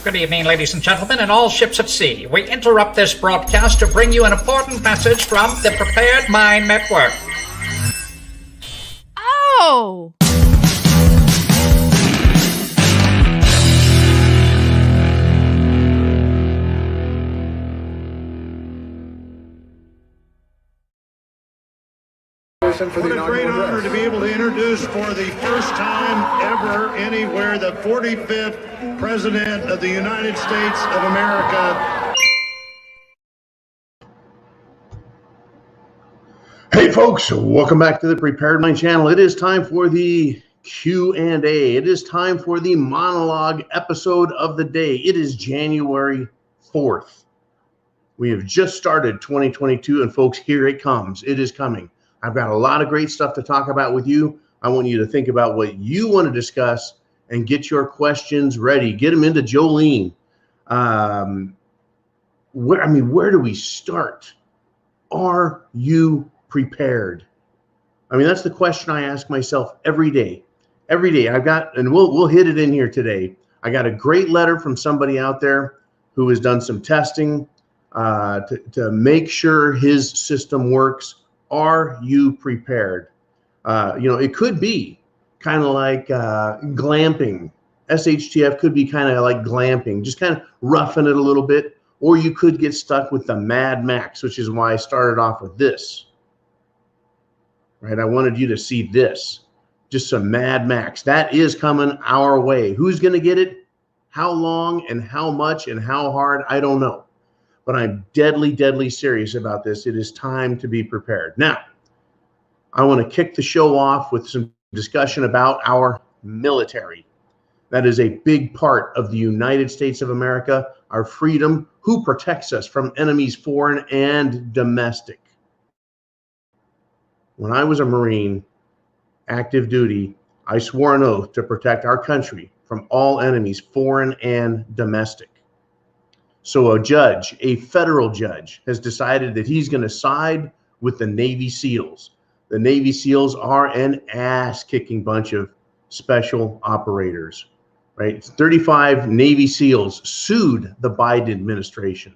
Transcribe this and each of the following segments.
Good evening, ladies and gentlemen, and all ships at sea. We interrupt this broadcast to bring you an important message from the Prepared Mind Network. Oh! What a great honor to be able to introduce for the first time ever anywhere the 45th President of the United States of America. Hey folks, welcome back to the Prepared Mind channel. It is time for the Q&A. It is time for the monologue episode of the day. It is January 4th. We have just started 2022 and folks, here it comes. It is coming. I've got a lot of great stuff to talk about with you. I want you to think about what you want to discuss and get your questions ready. Get them into Jolene. Where do we start? Are you prepared? I mean, that's the question I ask myself every day. Every day I've got, and we'll hit it in here today. I got a great letter from somebody out there who has done some testing to make sure his system works. Are you prepared? It could be kind of like glamping. SHTF could be kind of like glamping, just kind of roughing it a little bit, or you could get stuck with the Mad Max, which is why I started off with this. Right? I wanted you to see this, just some Mad Max. That is coming our way. Who's going to get it? How long and how much and how hard? I don't know. But I'm deadly, deadly serious about this. It is time to be prepared. Now, I want to kick the show off with some discussion about our military. That is a big part of the United States of America, our freedom, who protects us from enemies foreign and domestic. When I was a Marine, active duty, I swore an oath to protect our country from all enemies, foreign and domestic. So a judge, a federal judge, has decided that he's going to side with the Navy SEALs. The Navy SEALs are an ass-kicking bunch of special operators, right? 35 Navy SEALs sued the Biden administration.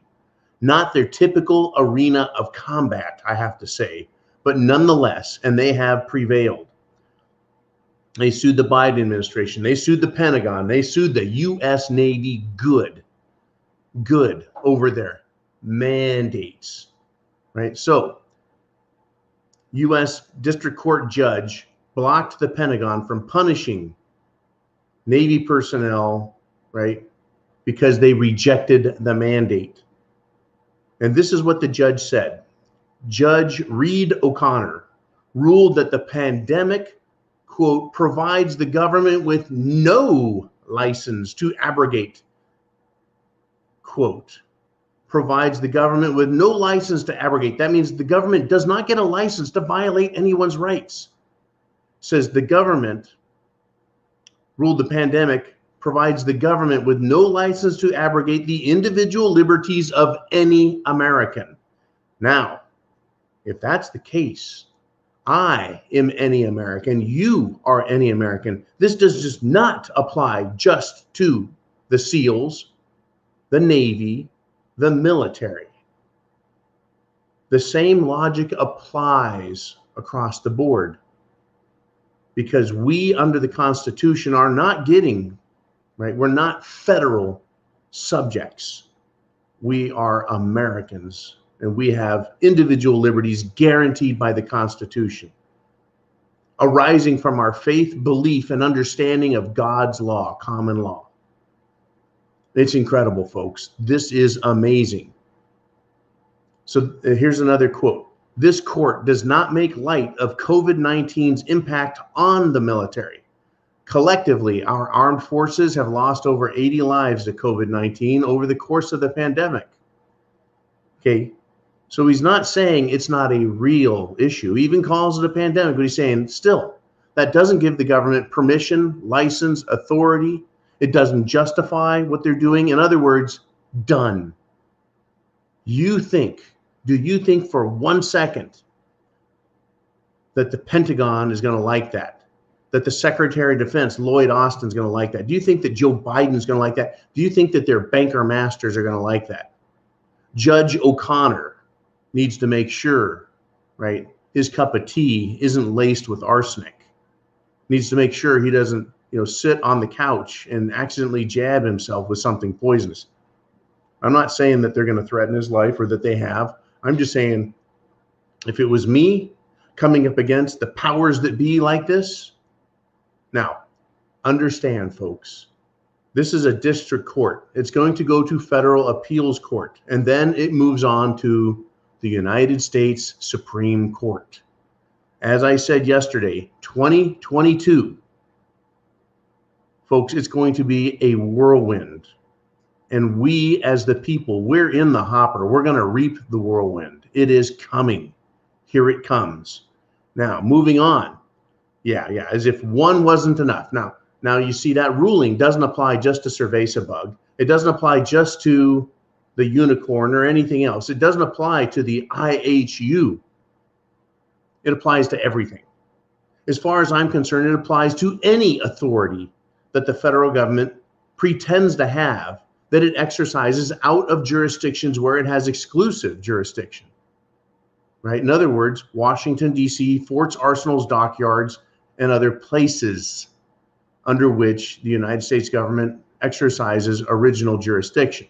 Not their typical arena of combat, I have to say, but nonetheless, and they have prevailed. They sued the Biden administration. They sued the Pentagon. They sued the U.S. Navy good over their mandates, right? So U.S. District Court judge blocked the Pentagon from punishing Navy personnel, right, because they rejected the mandate. And this is what the judge said. Judge Reed O'Connor ruled that the pandemic, quote, provides the government with no license to abrogate, quote, provides the government with no license to abrogate. That means the government does not get a license to violate anyone's rights. Says the government ruled the pandemic provides the government with no license to abrogate the individual liberties of any American. Now, if that's the case, I am any American, you are any American. This does just not apply just to the SEALs, the Navy, the military. The same logic applies across the board because we under the Constitution are not getting, right? We're not federal subjects. We are Americans and we have individual liberties guaranteed by the Constitution, arising from our faith, belief, and understanding of God's law, common law. It's incredible, folks. This is amazing. So here's another quote. This court does not make light of COVID-19's impact on the military. Collectively, our armed forces have lost over 80 lives to COVID-19 over the course of the pandemic. Okay, so he's not saying it's not a real issue. He even calls it a pandemic, but he's saying still, that doesn't give the government permission, license, authority. It doesn't justify what they're doing. In other words, done. Do you think for 1 second that the Pentagon is going to like that? that the Secretary of Defense, Lloyd Austin's going to like that? Do you think that Joe Biden's going to like that? Do you think that their banker masters are going to like that? Judge O'Connor needs to make sure, right, his cup of tea isn't laced with arsenic. Needs to make sure he doesn't, sit on the couch and accidentally jab himself with something poisonous. I'm not saying that they're going to threaten his life or that they have. I'm just saying, if it was me coming up against the powers that be like this, now, understand, folks, this is a district court. It's going to go to federal appeals court, and then it moves on to the United States Supreme Court. As I said yesterday, 2022, folks, it's going to be a whirlwind. And we, as the people, we're in the hopper. We're going to reap the whirlwind. It is coming. Here it comes. Now, moving on. Yeah, as if one wasn't enough. Now you see that ruling doesn't apply just to Cerveza bug. It doesn't apply just to the unicorn or anything else. It doesn't apply to the IHU. It applies to everything. As far as I'm concerned, it applies to any authority that the federal government pretends to have, that it exercises out of jurisdictions where it has exclusive jurisdiction. Right? In other words, Washington, D.C., forts, arsenals, dockyards, and other places under which the United States government exercises original jurisdiction.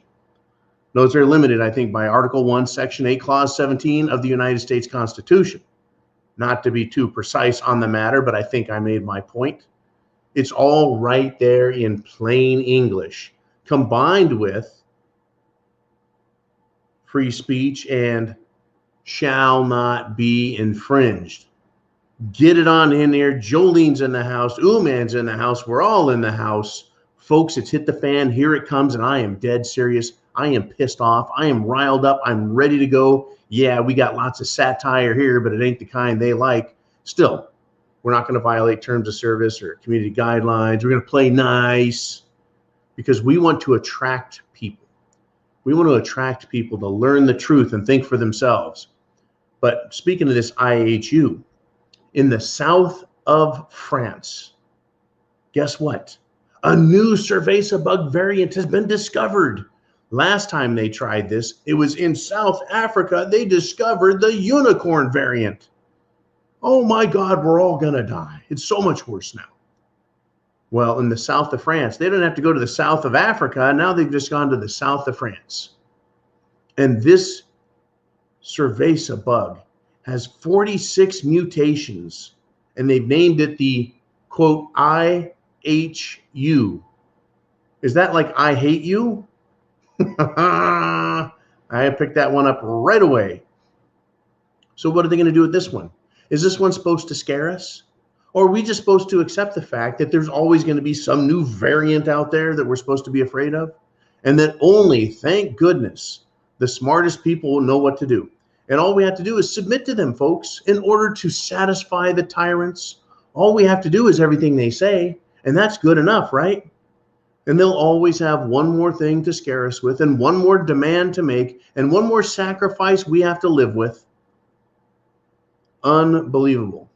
Those are limited, I think, by Article 1, Section 8, Clause 17 of the United States Constitution. Not to be too precise on the matter, but I think I made my point. It's all right there in plain English, combined with free speech and shall not be infringed. Get it on in there. Jolene's in the house. Uman's in the house. We're all in the house. Folks, it's hit the fan. Here it comes, and I am dead serious. I am pissed off. I am riled up. I'm ready to go. Yeah, we got lots of satire here, but it ain't the kind they like. Still, we're not going to violate terms of service or community guidelines. We're going to play nice because we want to attract people. We want to attract people to learn the truth and think for themselves. But speaking of this IHU, in the south of France, guess what? A new Cerveza bug variant has been discovered. Last time they tried this, it was in South Africa. They discovered the unicorn variant. Oh my God, we're all gonna die. It's so much worse now. Well, in the south of France, they don't have to go to the south of Africa. Now they've just gone to the south of France. And this Cerveza bug has 46 mutations, and they've named it the, quote, IHU. Is that like I hate you? I picked that one up right away. So what are they going to do with this one? Is this one supposed to scare us? Or are we just supposed to accept the fact that there's always going to be some new variant out there that we're supposed to be afraid of? And that only, thank goodness, the smartest people will know what to do. And all we have to do is submit to them, folks, in order to satisfy the tyrants. All we have to do is everything they say, and that's good enough, right? And they'll always have one more thing to scare us with, and one more demand to make, and one more sacrifice we have to live with. Unbelievable.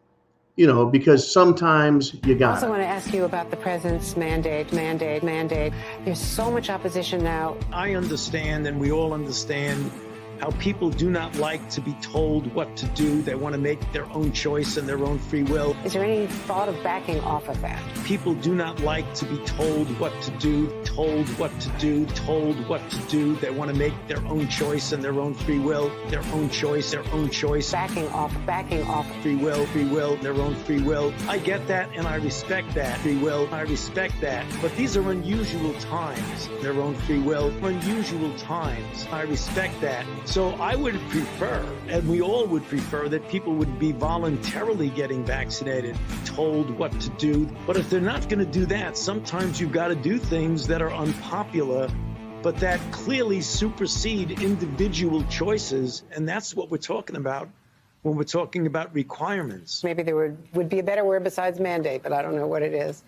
Because sometimes you got I also want to ask you about the president's mandate. There's so much opposition now. I understand, and we all understand, how people do not like to be told what to do. They want to make their own choice and their own free will. Is there any thought of backing off of that? People do not like to be told what to do, told what to do. They want to make their own choice and their own free will, their own choice. Backing off. Free will, their own free will. I get that and I respect that. Free will, I respect that. But these are unusual times. Their own free will, unusual times. I respect that. So I would prefer, and we all would prefer, that people would be voluntarily getting vaccinated, told what to do. But if they're not going to do that, sometimes you've got to do things that are unpopular, but that clearly supersede individual choices. And that's what we're talking about when we're talking about requirements. Maybe there would be a better word besides mandate, but I don't know what it is.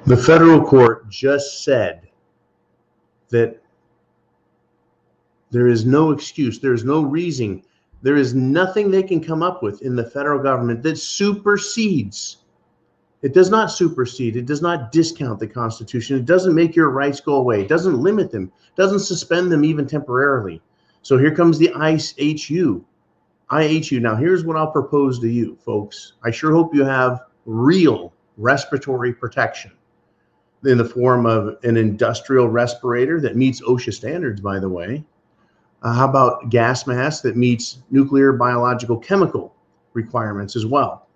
The federal court just said that There is no excuse. There is no reason. There is nothing they can come up with in the federal government that supersedes. It does not supersede. It does not discount the Constitution. It doesn't make your rights go away. It doesn't limit them. It doesn't suspend them even temporarily. So here comes the IHU. IHU. Now, here's what I'll propose to you, folks. I sure hope you have real respiratory protection in the form of an industrial respirator that meets OSHA standards, by the way. How about gas mask that meets nuclear, biological, chemical requirements as well?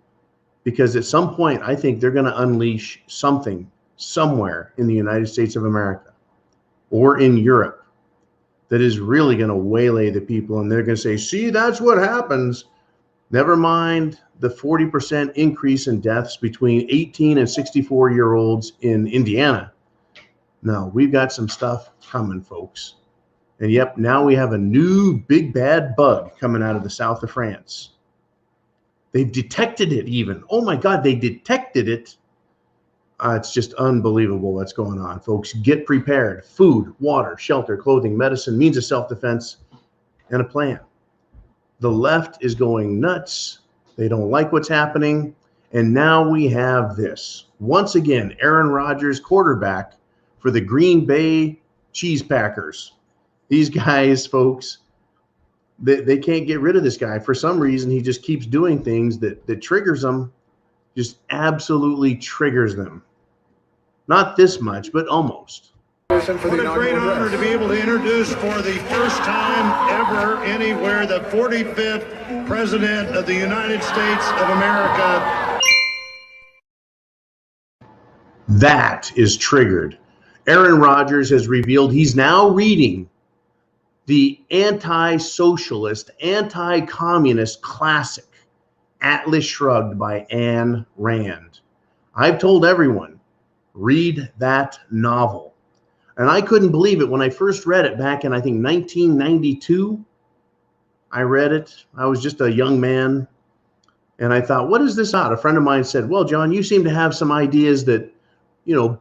Because at some point, I think they're going to unleash something somewhere in the United States of America or in Europe that is really going to waylay the people. And they're going to say, see, that's what happens. Never mind the 40% increase in deaths between 18 and 64-year-olds in Indiana. No, we've got some stuff coming, folks. And yep, now we have a new big bad bug coming out of the south of France. They've detected it even. Oh my God, they detected it. It's just unbelievable what's going on, folks. Get prepared. Food, water, shelter, clothing, medicine, means of self-defense, and a plan. The left is going nuts. They don't like what's happening. And now we have this. Once again, Aaron Rodgers, quarterback for the Green Bay Cheese Packers. These guys, folks, they can't get rid of this guy. For some reason, he just keeps doing things that triggers them, just absolutely triggers them. Not this much, but almost. What a great honor to be able to introduce for the first time ever anywhere the 45th President of the United States of America. That is triggered. Aaron Rodgers has revealed he's now reading the anti-socialist, anti-communist classic, Atlas Shrugged by Ayn Rand. I've told everyone, read that novel. And I couldn't believe it when I first read it back in, I think, 1992. I read it. I was just a young man. And I thought, what is this about? A friend of mine said, well, John, you seem to have some ideas that,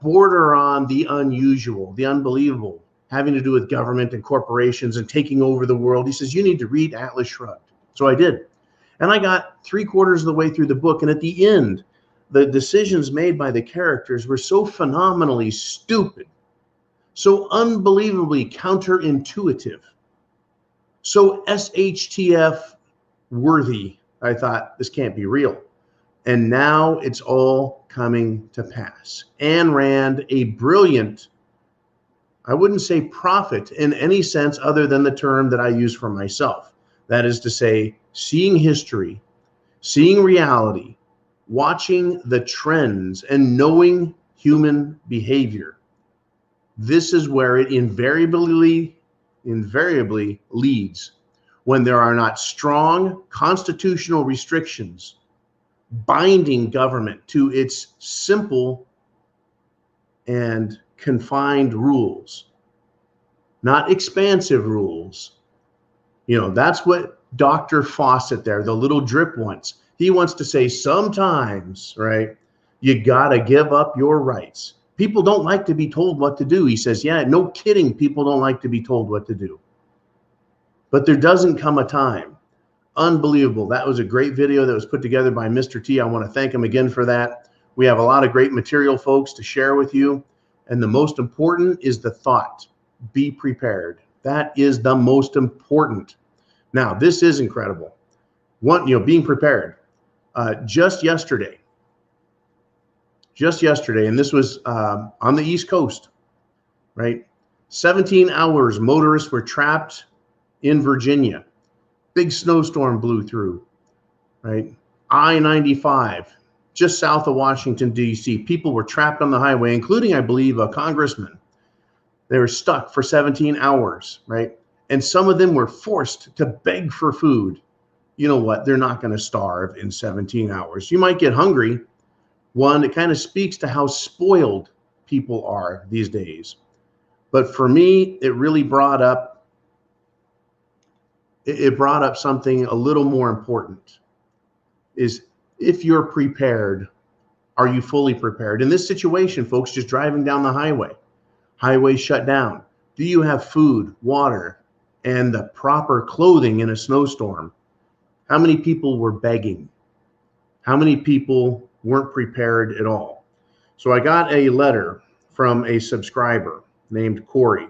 border on the unusual, the unbelievable, having to do with government and corporations and taking over the world. He says, you need to read Atlas Shrugged. So I did. And I got 3/4 of the way through the book. And at the end, the decisions made by the characters were so phenomenally stupid, so unbelievably counterintuitive, so SHTF worthy. I thought, this can't be real. And now it's all coming to pass. Ayn Rand, a brilliant, I wouldn't say prophet in any sense other than the term that I use for myself. That is to say, seeing history, seeing reality, watching the trends, and knowing human behavior. This is where it invariably leads. When there are not strong constitutional restrictions binding government to its simple and confined rules, not expansive rules. That's what Dr. Fawcett there, the little drip wants. He wants to say sometimes, right, you got to give up your rights. People don't like to be told what to do. He says, yeah, no kidding. People don't like to be told what to do. But there doesn't come a time. Unbelievable. That was a great video that was put together by Mr. T. I want to thank him again for that. We have a lot of great material, folks, to share with you. And the most important is the thought. Be prepared. That is the most important. Now, this is incredible. Being prepared. Just yesterday, and this was on the East Coast, right? 17 hours, motorists were trapped in Virginia. Big snowstorm blew through, right? I-95, just south of Washington, D.C. People were trapped on the highway, including, I believe, a congressman. They were stuck for 17 hours, right? And some of them were forced to beg for food. You know what? They're not going to starve in 17 hours. You might get hungry. One, it kind of speaks to how spoiled people are these days. But for me, it really brought up something a little more important. Is if you're prepared, are you fully prepared? In this situation, folks, just driving down the highway shut down. Do you have food, water, and the proper clothing in a snowstorm, how many people were begging? How many people weren't prepared at all? So I got a letter from a subscriber named Corey,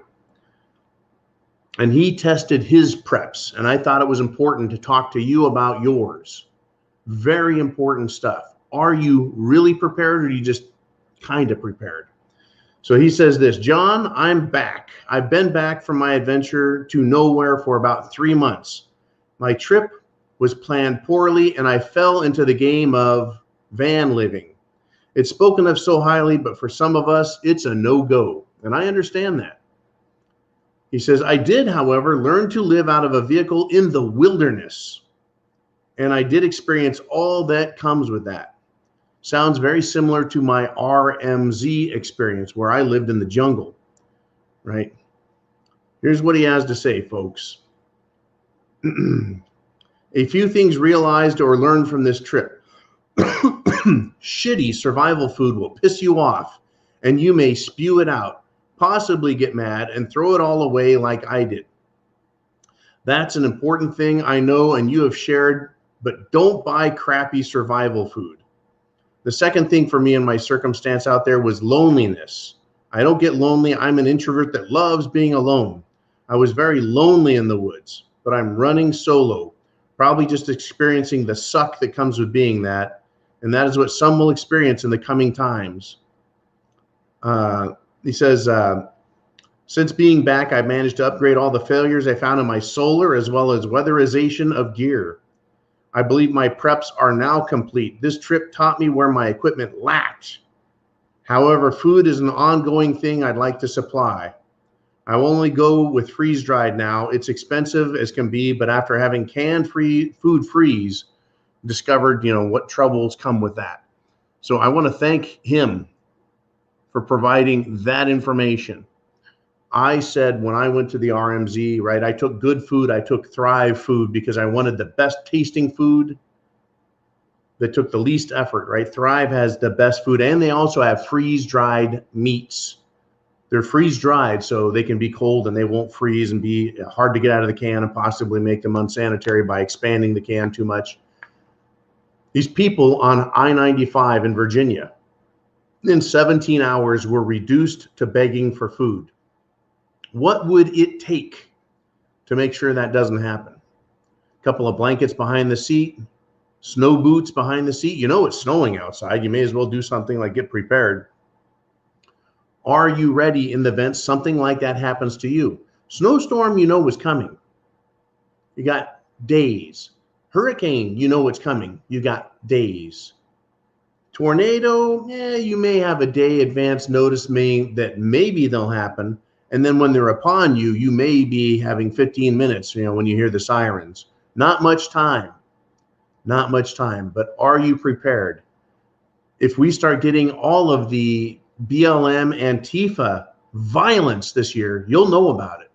and he tested his preps, and I thought it was important to talk to you about yours. Very important stuff. Are you really prepared, or are you just kind of prepared? So he says this: John, I'm back. I've been back from my adventure to nowhere for about 3 months. My trip was planned poorly, and I fell into the game of van living. It's spoken of so highly, but for some of us, it's a no-go, and I understand that. He says, I did, however, learn to live out of a vehicle in the wilderness, and I did experience all that comes with that. Sounds very similar to my RMZ experience, where I lived in the jungle, right? Here's what he has to say, folks. A few things realized or learned from this trip. Shitty survival food will piss you off, and you may spew it out, possibly get mad, and throw it all away like I did. That's an important thing I know and you have shared, but don't buy crappy survival food. The second thing for me in my circumstance out there was loneliness. I don't get lonely. I'm an introvert that loves being alone. I was very lonely in the woods, but I'm running solo, probably just experiencing the suck that comes with being that. And that is what some will experience in the coming times. He says, since being back, I've managed to upgrade all the failures I found in my solar as well as weatherization of gear. I believe my preps are now complete. This trip taught me where my equipment lacked. However, food is an ongoing thing I'd like to supply. I will only go with freeze-dried now. It's expensive as can be, but after having canned food freeze, discovered, what troubles come with that. So I want to thank him for providing that information. I said when I went to the RMZ, right, I took good food. I took Thrive food because I wanted the best tasting food that took the least effort, right? Thrive has the best food, and they also have freeze-dried meats. They're freeze-dried, so they can be cold and they won't freeze and be hard to get out of the can and possibly make them unsanitary by expanding the can too much. These people on I-95 in Virginia, in 17 hours, were reduced to begging for food. What would it take to make sure that doesn't happen? A couple of blankets behind the seat, snow boots behind the seat. It's snowing outside. You may as well do something like get prepared. Are you ready in the event something like that happens to you? Snowstorm, was coming. You got days. Hurricane, what's coming. You got days. Tornado, you may have a day advance notice that maybe they'll happen. And then when they're upon you, you may be having 15 minutes, when you hear the sirens. Not much time. Not much time. But are you prepared? If we start getting all of the BLM Antifa violence this year, you'll know about it.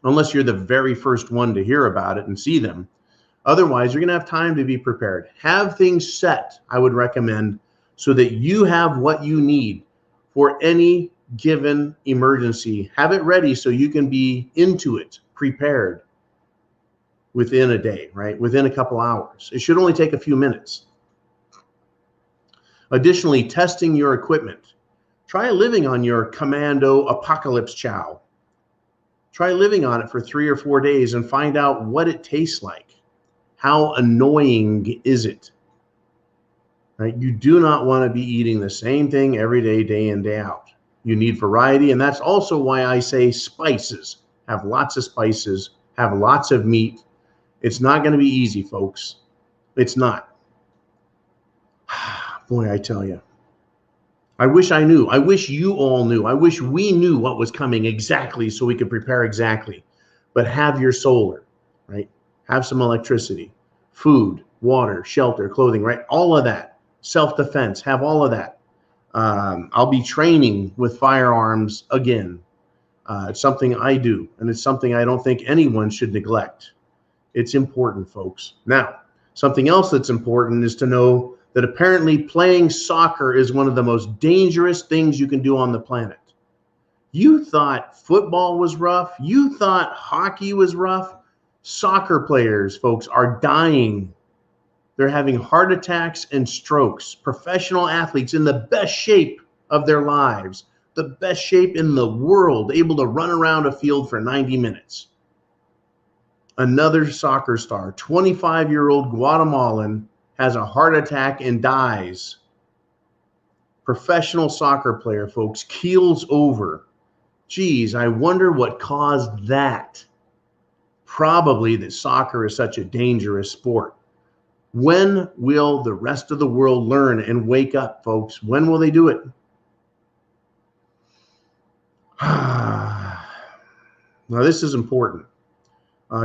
Unless you're the very first one to hear about it and see them. Otherwise, you're going to have time to be prepared. Have things set, I would recommend, so that you have what you need for any given emergency. Have it ready so you can be into it, prepared within a day, right? Within a couple hours. It should only take a few minutes. Additionally, testing your equipment. Try living on your Commando Apocalypse Chow. Try living on it for 3 or 4 days and find out what it tastes like. How annoying is it? Right? You do not want to be eating the same thing every day, day in, day out. You need variety, and that's also why I say spices. Have lots of spices, have lots of meat. It's not going to be easy, folks. It's not. Boy, I tell you. I wish I knew. I wish you all knew. I wish we knew what was coming exactly so we could prepare exactly. But have your solar, right? Have some electricity, food, water, shelter, clothing, right? All of that. Self-defense, have all of that. I'll be training with firearms again. It's something I do, and it's something I don't think anyone should neglect. It's important, folks. Now, something else that's important is to know that apparently playing soccer is one of the most dangerous things you can do on the planet. You thought football was rough. You thought hockey was rough. Soccer players, folks, are dying. They're having heart attacks and strokes. Professional athletes in the best shape of their lives, the best shape in the world, able to run around a field for 90 minutes. Another soccer star, 25-year-old Guatemalan, has a heart attack and dies. Professional soccer player, folks, keels over. Geez, I wonder what caused that. Probably that soccer is such a dangerous sport. When will the rest of the world learn and wake up, folks? When will they do it? Now, this is important.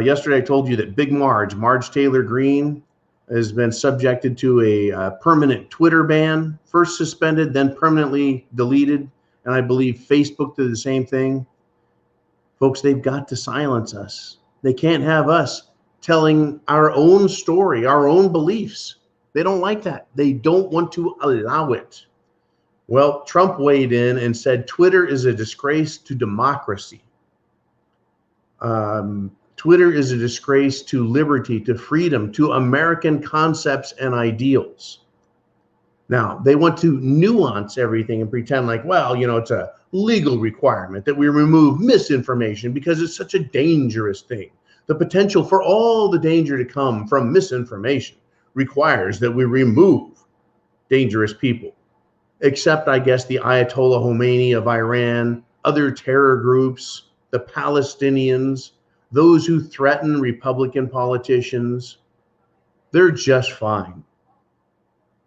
Yesterday, I told you that Big Marge Taylor Greene, has been subjected to a permanent Twitter ban, first suspended, then permanently deleted. And I believe Facebook did the same thing. Folks, they've got to silence us. They can't have us telling our own story, our own beliefs. They don't like that. They don't want to allow it. Well, Trump weighed in and said Twitter is a disgrace to democracy. Twitter is a disgrace to liberty, to freedom, to American concepts and ideals. Now, they want to nuance everything and pretend like, well, you know, it's a legal requirement that we remove misinformation because it's such a dangerous thing. The potential for all the danger to come from misinformation requires that we remove dangerous people. Except, I guess, the Ayatollah Khomeini of Iran, other terror groups, the Palestinians, those who threaten Republican politicians, they're just fine.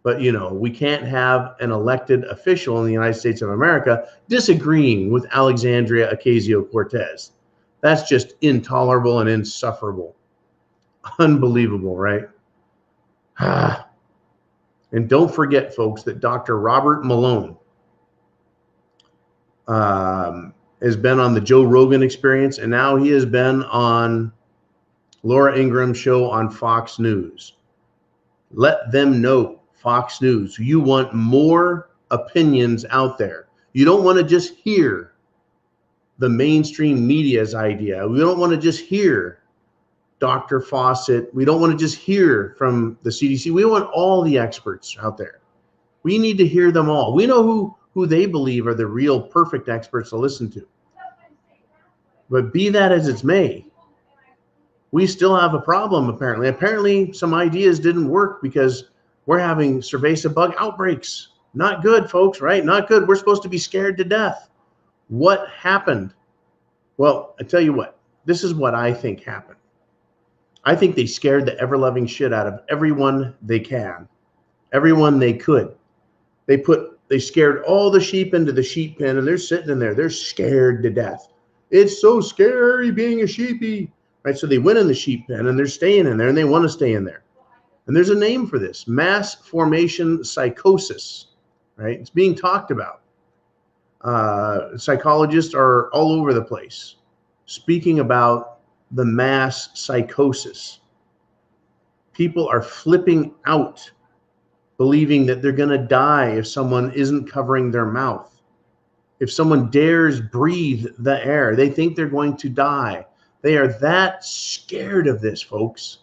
But, you know, we can't have an elected official in the United States of America disagreeing with Alexandria Ocasio-Cortez. That's just intolerable and insufferable. Unbelievable, right? And don't forget, folks, that Dr. Robert Malone has been on the Joe Rogan Experience, and now he has been on Laura Ingram's show on Fox News. Let them know, Fox News, you want more opinions out there. You don't want to just hear the mainstream media's idea. We don't want to just hear Dr. Fawcett. We don't want to just hear from the CDC. We want all the experts out there. We need to hear them all. We know who they believe are the real perfect experts to listen to. But be that as it may, we still have a problem, apparently. Apparently, some ideas didn't work because we're having cerveza bug outbreaks. Not good, folks, right? Not good. We're supposed to be scared to death. What happened? Well, I tell you what, this is what I think happened. I think they scared the ever-loving shit out of everyone they can, everyone they could. They scared all the sheep into the sheep pen, and they're sitting in there. They're scared to death. It's so scary being a sheepy, right? So they went in the sheep pen, and they're staying in there, and they want to stay in there. And there's a name for this, mass formation psychosis, right? It's being talked about. Psychologists are all over the place speaking about the mass psychosis. People are flipping out, believing that they're going to die if someone isn't covering their mouth. If someone dares breathe the air, they think they're going to die. They are that scared of this, folks.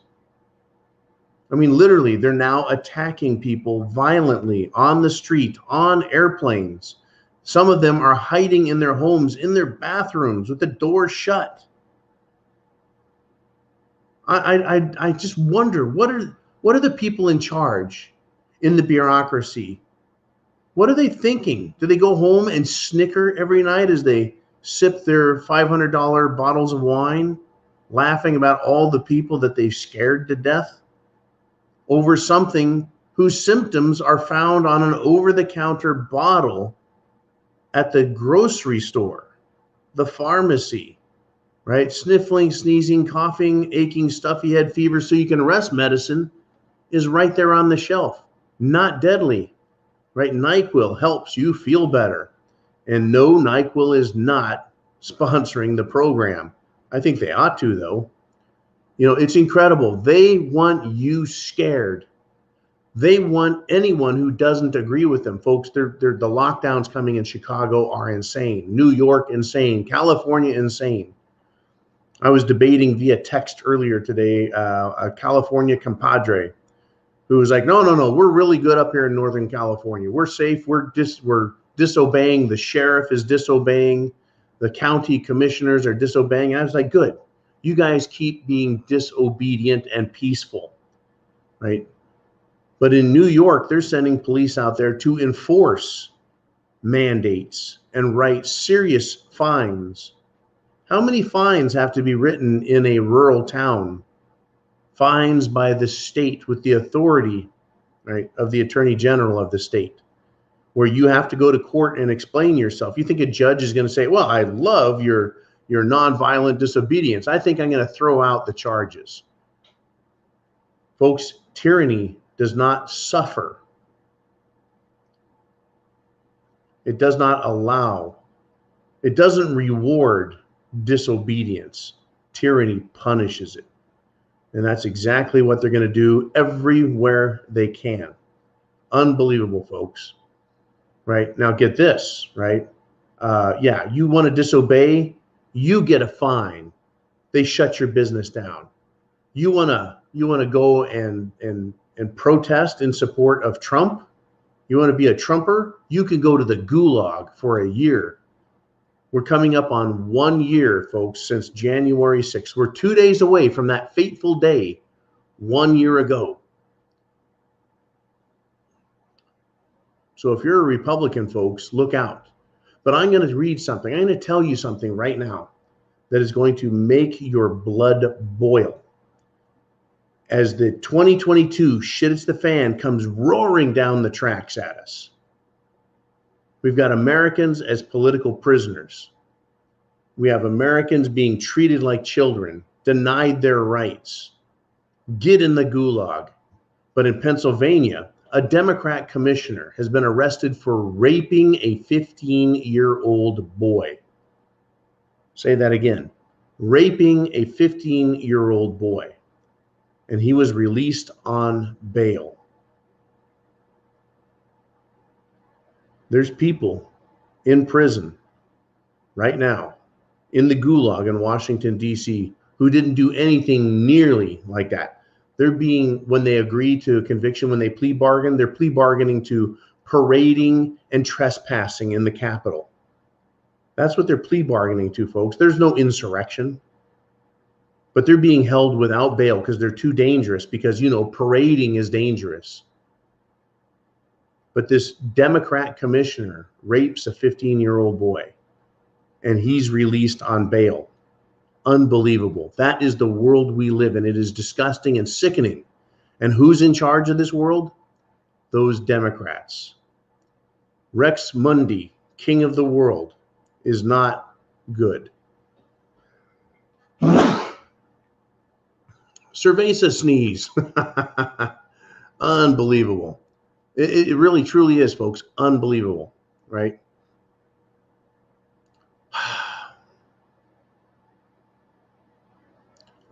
I mean, literally, they're now attacking people violently on the street, on airplanes. Some of them are hiding in their homes, in their bathrooms with the door shut. I just wonder, what are the people in charge in the bureaucracy? What are they thinking? Do they go home and snicker every night as they sip their $500 bottles of wine, laughing about all the people that they've scared to death over something whose symptoms are found on an over-the-counter bottle at the grocery store, the pharmacy, right? Sniffling, sneezing, coughing, aching, stuffy head, fever, so you can rest medicine is right there on the shelf. Not deadly, right? NyQuil helps you feel better. And no, NyQuil is not sponsoring the program. I think they ought to, though. You know, it's incredible. They want you scared. They want anyone who doesn't agree with them, folks. The lockdowns coming in Chicago are insane. New York, insane. California, insane. I was debating via text earlier today, a California compadre who was like, no, we're really good up here in Northern California. We're safe. We're disobeying. The sheriff is disobeying. The county commissioners are disobeying. I was like, good. You guys keep being disobedient and peaceful, right? But in New York, they're sending police out there to enforce mandates and write serious fines. How many fines have to be written in a rural town? Fines by the state with the authority, right, of the attorney general of the state, where you have to go to court and explain yourself. You think a judge is going to say, well, I love your nonviolent disobedience. I think I'm going to throw out the charges. Folks, tyranny does not suffer. It does not allow. It doesn't reward disobedience. Tyranny punishes it. And that's exactly what they're going to do everywhere they can. Unbelievable, folks. Right? Now get this, right? Yeah, you want to disobey, you get a fine. They shut your business down. You want to go and protest in support of Trump? You want to be a Trumper? You can go to the gulag for a year. We're coming up on 1 year, folks, since January 6th. We're 2 days away from that fateful day 1 year ago. So if you're a Republican, folks, look out. But I'm going to read something. I'm going to tell you something right now that is going to make your blood boil. As the 2022 shit it's the fan comes roaring down the tracks at us. We've got Americans as political prisoners. We have Americans being treated like children, denied their rights. Get in the gulag. But in Pennsylvania, a Democrat commissioner has been arrested for raping a 15-year-old boy. Say that again. Raping a 15-year-old boy. And he was released on bail. There's people in prison right now in the gulag in Washington, D.C., who didn't do anything nearly like that. They're being, when they agree to a conviction, when they plea bargain, they're plea bargaining to parading and trespassing in the Capitol. That's what they're plea bargaining to, folks. There's no insurrection. But they're being held without bail because they're too dangerous, because, you know, parading is dangerous. But this Democrat commissioner rapes a 15-year-old boy, and he's released on bail. Unbelievable. That is the world we live in. It is disgusting and sickening. And who's in charge of this world? Those Democrats. Rex Mundi, king of the world, is not good. Cerveza sneeze. Unbelievable. It really, truly is, folks. Unbelievable, right?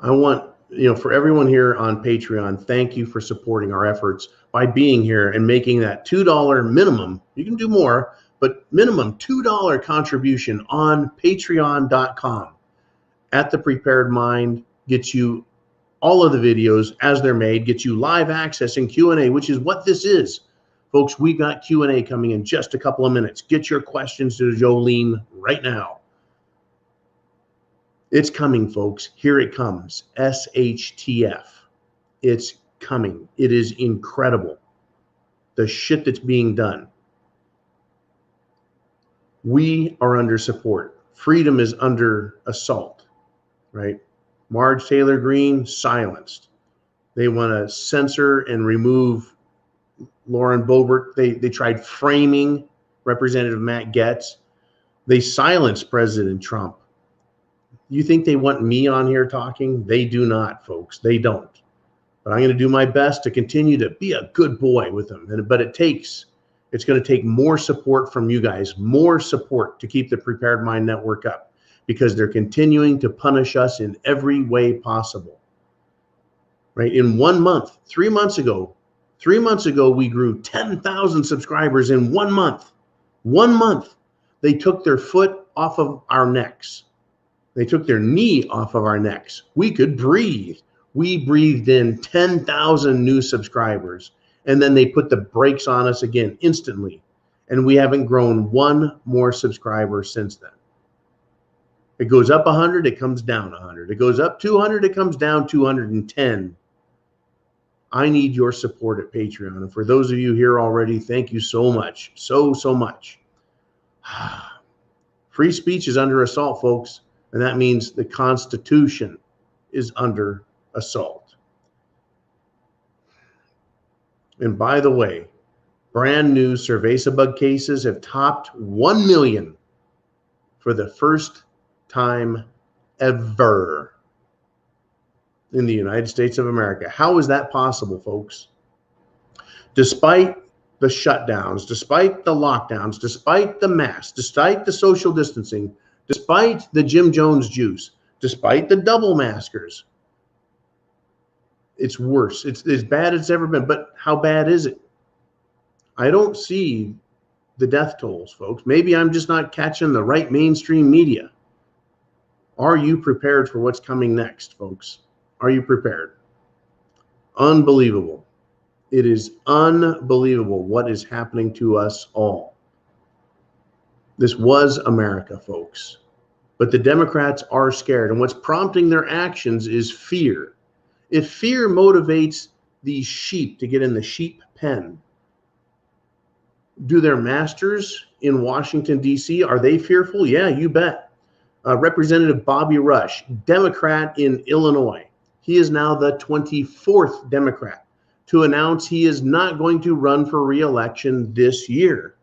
I want, for everyone here on Patreon, thank you for supporting our efforts by being here and making that $2 minimum. You can do more, but minimum $2 contribution on patreon.com. At the Prepared Mind gets you all of the videos as they're made, gets you live access and Q&A, which is what this is. Folks, we got Q&A coming in just a couple of minutes. Get your questions to Jolene right now. It's coming, folks. Here it comes. SHTF. It's coming. It is incredible. The shit that's being done. We are under support. Freedom is under assault, right? Marge Taylor Greene, silenced. They want to censor and remove Lauren Boebert. They tried framing Representative Matt Gaetz. They silenced President Trump. You think they want me on here talking? They do not, folks. They don't. But I'm going to do my best to continue to be a good boy with them. But it's going to take more support from you guys, more support to keep the Prepared Mind Network up, because they're continuing to punish us in every way possible. Right? In 1 month, 3 months ago, 3 months ago, we grew 10,000 subscribers in 1 month. 1 month. They took their foot off of our necks. They took their knee off of our necks. We could breathe. We breathed in 10,000 new subscribers, and then they put the brakes on us again instantly. And we haven't grown one more subscriber since then. It goes up 100, it comes down 100. It goes up 200, it comes down 210. I need your support at Patreon. And for those of you here already, thank you so much. So much. Free speech is under assault, folks. And that means the Constitution is under assault. And by the way, brand new Cerveza cases have topped 1 million for the first time ever in the United States of America. How is that possible, folks? Despite the shutdowns, despite the lockdowns, despite the masks, despite the social distancing, despite the Jim Jones juice, despite the double maskers, it's worse. It's as bad as it's ever been. But how bad is it? I don't see the death tolls, folks. Maybe I'm just not catching the right mainstream media. Are you prepared for what's coming next, folks? Are you prepared? Unbelievable. It is unbelievable what is happening to us all. This was America, folks. But the Democrats are scared, and what's prompting their actions is fear. If fear motivates these sheep to get in the sheep pen, do their masters in Washington, D.C., are they fearful? Yeah, you bet. Representative Bobby Rush, Democrat in Illinois. He is now the 24th Democrat to announce he is not going to run for re-election this year.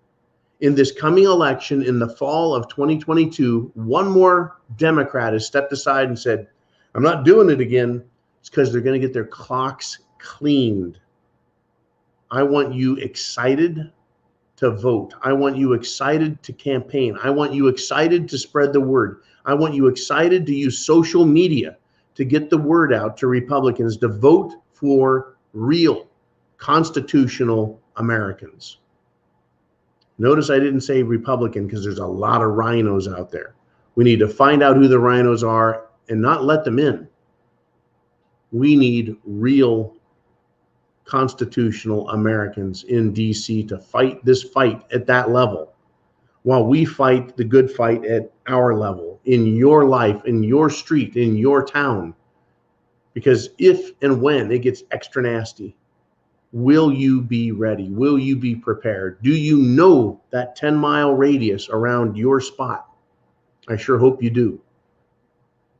In this coming election in the fall of 2022, one more Democrat has stepped aside and said, I'm not doing it again. It's because they're going to get their clocks cleaned. I want you excited to vote. I want you excited to campaign. I want you excited to spread the word. I want you excited to use social media to get the word out to Republicans to vote for real constitutional Americans. Notice I didn't say Republican because there's a lot of rhinos out there. We need to find out who the rhinos are and not let them in. We need real constitutional Americans in DC to fight this fight at that level while we fight the good fight at our level, in your life, in your street, in your town. Because if and when it gets extra nasty, will you be ready? Will you be prepared? Do you know that 10-mile radius around your spot? I sure hope you do.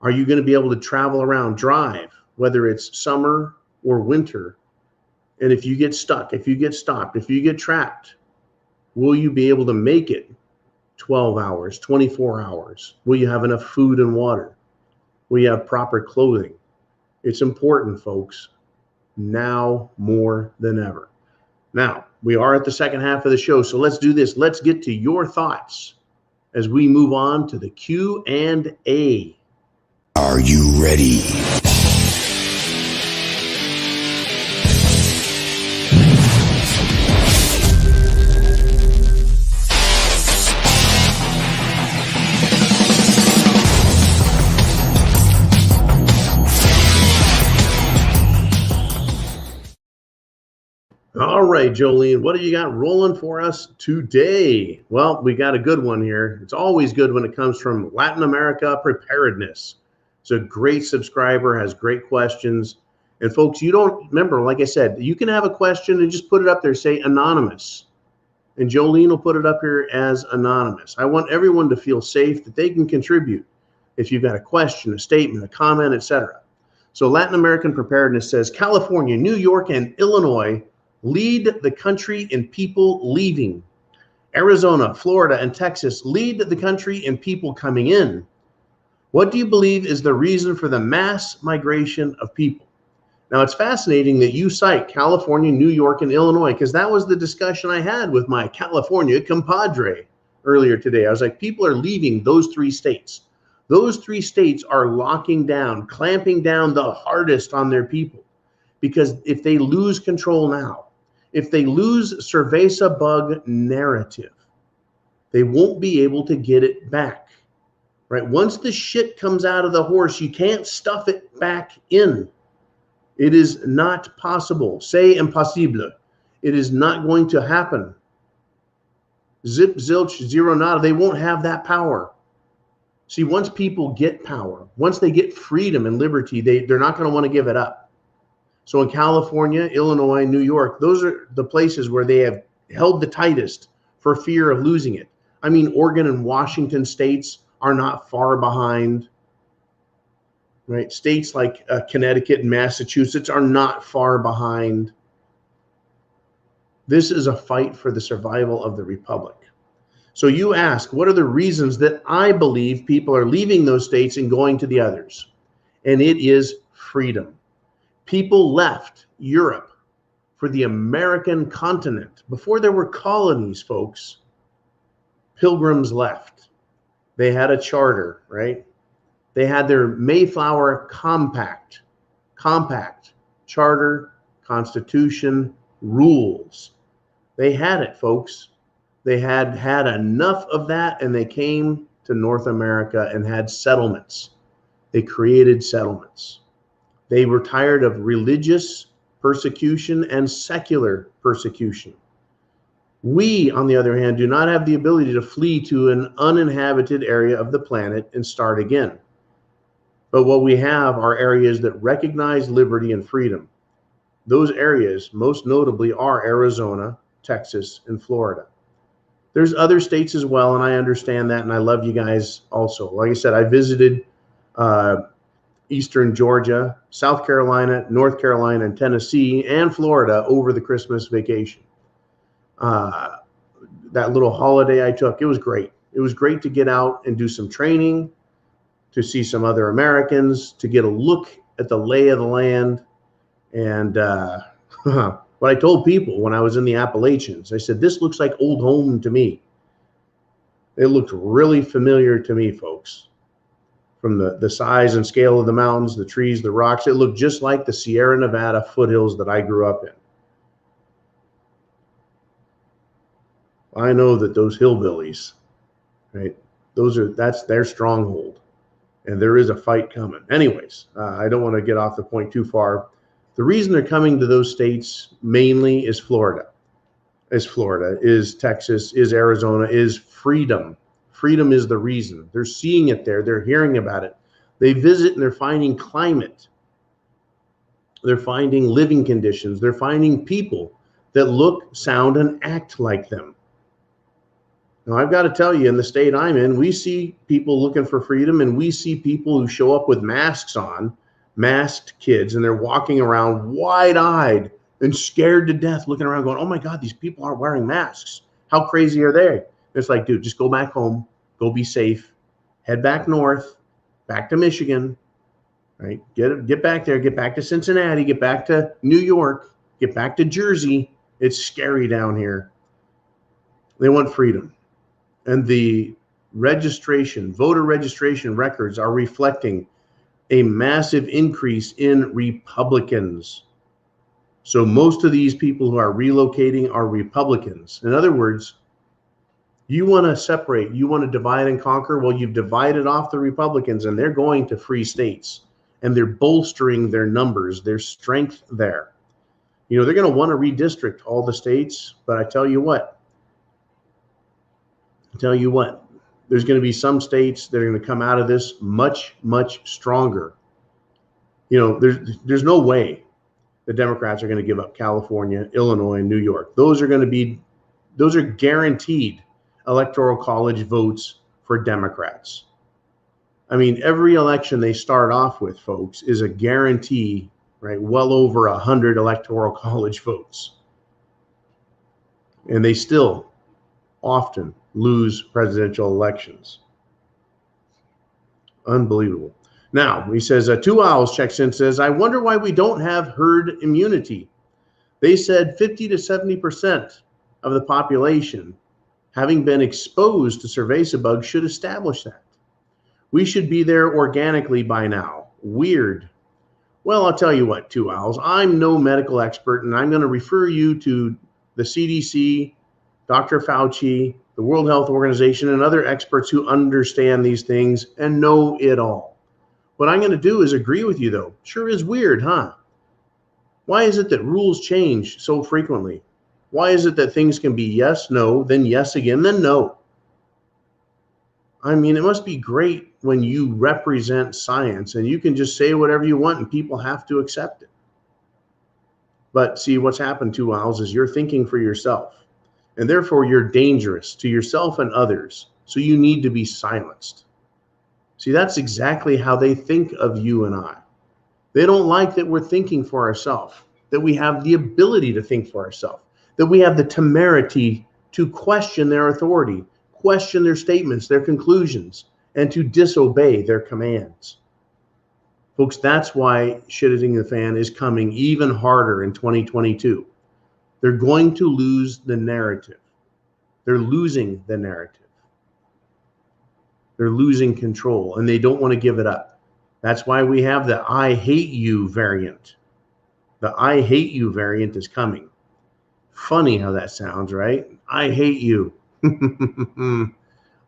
Are you going to be able to travel around, drive, whether it's summer or winter? And if you get stuck, if you get stopped, if you get trapped, will you be able to make it 12 hours, 24 hours? Will you have enough food and water? Will you have proper clothing? It's important, folks, now more than ever. Now, we are at the second half of the show, so let's do this. Let's get to your thoughts as we move on to the Q&A. Are you ready? All right, Jolene, what do you got rolling for us today? Well, we got a good one here. It's always good when it comes from Latin America Preparedness. It's a great subscriber, has great questions. And folks, you don't remember, like I said, you can have a question and just put it up there, say anonymous. And Jolene will put it up here as anonymous. I want everyone to feel safe that they can contribute if you've got a question, a statement, a comment, etc. So Latin American Preparedness says, California, New York, and Illinois lead the country in people leaving. Arizona, Florida, and Texas lead the country in people coming in. What do you believe is the reason for the mass migration of people? Now, it's fascinating that you cite California, New York, and Illinois, because that was the discussion I had with my California compadre earlier today. I was like, people are leaving those three states. Those three states are locking down, clamping down the hardest on their people. Because if they lose control now, If they lose cerveza bug narrative, they won't be able to get it back, right? Once the shit comes out of the horse, you can't stuff it back in. It is not possible. C'est impossible. It is not going to happen. Zip, zilch, zero, nada. They won't have that power. See, once people get power, once they get freedom and liberty, they're not going to want to give it up. So in California, Illinois, New York, those are the places where they have held the tightest for fear of losing it. I mean, Oregon and Washington states are not far behind, right? States like Connecticut and Massachusetts are not far behind. This is a fight for the survival of the republic. So you ask, what are the reasons that I believe people are leaving those states and going to the others? And it is freedom. People left Europe for the American continent. Before there were colonies, folks, pilgrims left. They had a charter, right? They had their Mayflower Compact, charter, constitution, rules. They had it, folks. They had enough of that, and they came to North America and had settlements. They created settlements. They were tired of religious persecution and secular persecution. We, on the other hand, do not have the ability to flee to an uninhabited area of the planet and start again. But what we have are areas that recognize liberty and freedom. Those areas, most notably, are Arizona, Texas, and Florida. There's other states as well, and I understand that, and I love you guys also. Like I said, I visited Eastern Georgia, South Carolina, North Carolina, and Tennessee, and Florida over the Christmas vacation. That little holiday I took, it was great. It was great to get out and do some training, to see some other Americans, to get a look at the lay of the land. And what I told people when I was in the Appalachians, I said, this looks like old home to me. It looked really familiar to me, folks. From the size and scale of the mountains, the trees, the rocks, it looked just like the Sierra Nevada foothills that I grew up in. I know that those hillbillies, right? That's their stronghold, and there is a fight coming. Anyways, I don't want to get off the point too far. The reason they're coming to those states mainly is Florida, is Texas, is Arizona, is freedom. Freedom is the reason. They're seeing it there. They're hearing about it. They visit and they're finding climate. They're finding living conditions. They're finding people that look, sound, and act like them. Now, I've got to tell you, in the state I'm in, we see people looking for freedom, and we see people who show up with masks on, masked kids, and they're walking around wide-eyed and scared to death, looking around going, oh my God, these people aren't wearing masks. How crazy are they? It's like, dude, just go back home, go be safe, head back north, back to Michigan, right? Get back there, get back to Cincinnati, get back to New York, get back to Jersey. It's scary down here. They want freedom. And the voter registration records are reflecting a massive increase in Republicans. So most of these people who are relocating are Republicans. In other words, you want to separate, you want to divide and conquer. Well, you've divided off the Republicans, and they're going to free states, and they're bolstering their numbers, their strength there. You know, they're going to want to redistrict all the states, but I tell you what, there's going to be some states that are going to come out of this much, much stronger. You know, there's no way the Democrats are going to give up California, Illinois, and New York. Those are guaranteed electoral college votes for Democrats. I mean, every election they start off with, folks, is a guarantee, right? Well over 100 electoral college votes. And they still often lose presidential elections. Unbelievable. Now, he says, Two Owls checks in, says, I wonder why we don't have herd immunity. They said 50 to 70% of the population having been exposed to cerveza bugs should establish that. We should be there organically by now. Weird. Well, I'll tell you what, Two Owls, I'm no medical expert, and I'm going to refer you to the CDC, Dr. Fauci, the World Health Organization, and other experts who understand these things and know it all. What I'm going to do is agree with you, though. Sure is weird, huh? Why is it that rules change so frequently? Why is it that things can be yes, no, then yes again, then no? I mean, it must be great when you represent science and you can just say whatever you want and people have to accept it. But see, what's happened, Two Owls, is you're thinking for yourself, and therefore you're dangerous to yourself and others. So you need to be silenced. See, that's exactly how they think of you and I. They don't like that we're thinking for ourselves, that we have the ability to think for ourselves, that we have the temerity to question their authority, question their statements, their conclusions, and to disobey their commands. Folks, that's why shitting the fan is coming even harder in 2022. They're going to lose the narrative. They're losing the narrative. They're losing control, and they don't want to give it up. That's why we have the I hate you variant. The I hate you variant is coming. Funny how that sounds, right? I hate you.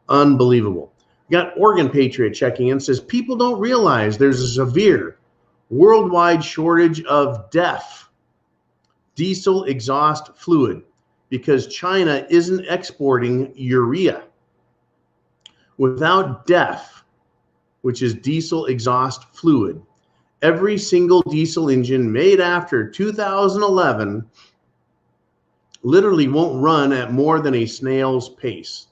Unbelievable. Got Oregon Patriot checking in, says people don't realize there's a severe worldwide shortage of DEF, diesel exhaust fluid, because China isn't exporting urea. Without DEF, which is diesel exhaust fluid, every single diesel engine made after 2011 literally won't run at more than a snail's pace.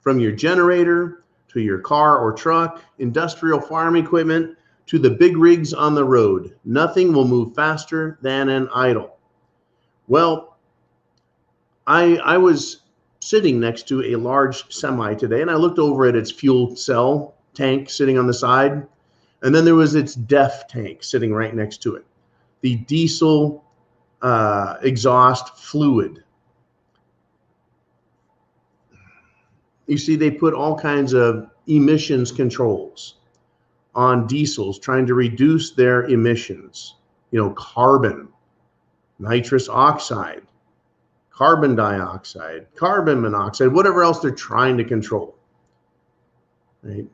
From your generator to your car or truck, industrial farm equipment, to the big rigs on the road, nothing will move faster than an idle. Well, I was sitting next to a large semi today, and I looked over at its fuel cell tank sitting on the side, and then there was its DEF tank sitting right next to it, the diesel exhaust fluid. You see, they put all kinds of emissions controls on diesels, trying to reduce their emissions. You know, carbon, nitrous oxide, carbon dioxide, carbon monoxide, whatever else they're trying to control, right?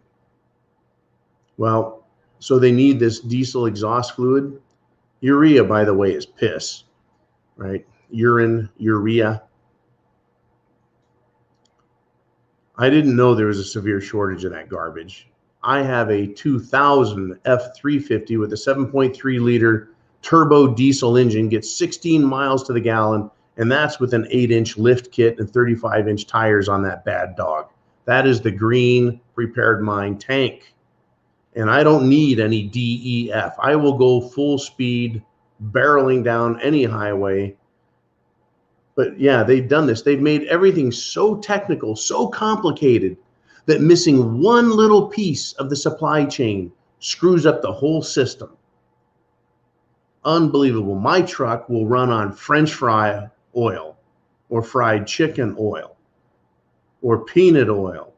Well, so they need this diesel exhaust fluid. Urea, by the way, is piss, right? Urine, urea. I didn't know there was a severe shortage of that garbage. I have a 2000 F350 with a 7.3 liter turbo diesel engine, gets 16 miles to the gallon, and that's with an 8-inch lift kit and 35-inch tires on that bad dog. That is the green Prepared Mind tank. And I don't need any DEF. I will go full speed, barreling down any highway. But yeah, they've done this. They've made everything so technical, so complicated, that missing one little piece of the supply chain screws up the whole system. Unbelievable. My truck will run on French fry oil, or fried chicken oil, or peanut oil,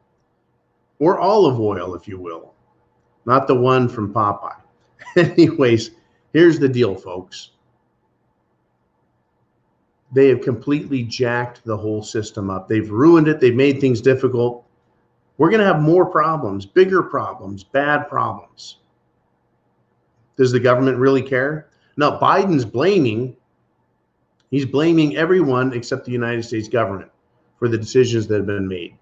or olive oil, if you will. Not the one from Popeye. Anyways, here's the deal, folks. They have completely jacked the whole system up. They've ruined it. They've made things difficult. We're going to have more problems, bigger problems, bad problems. Does the government really care? No, Biden's blaming. He's blaming everyone except the United States government for the decisions that have been made.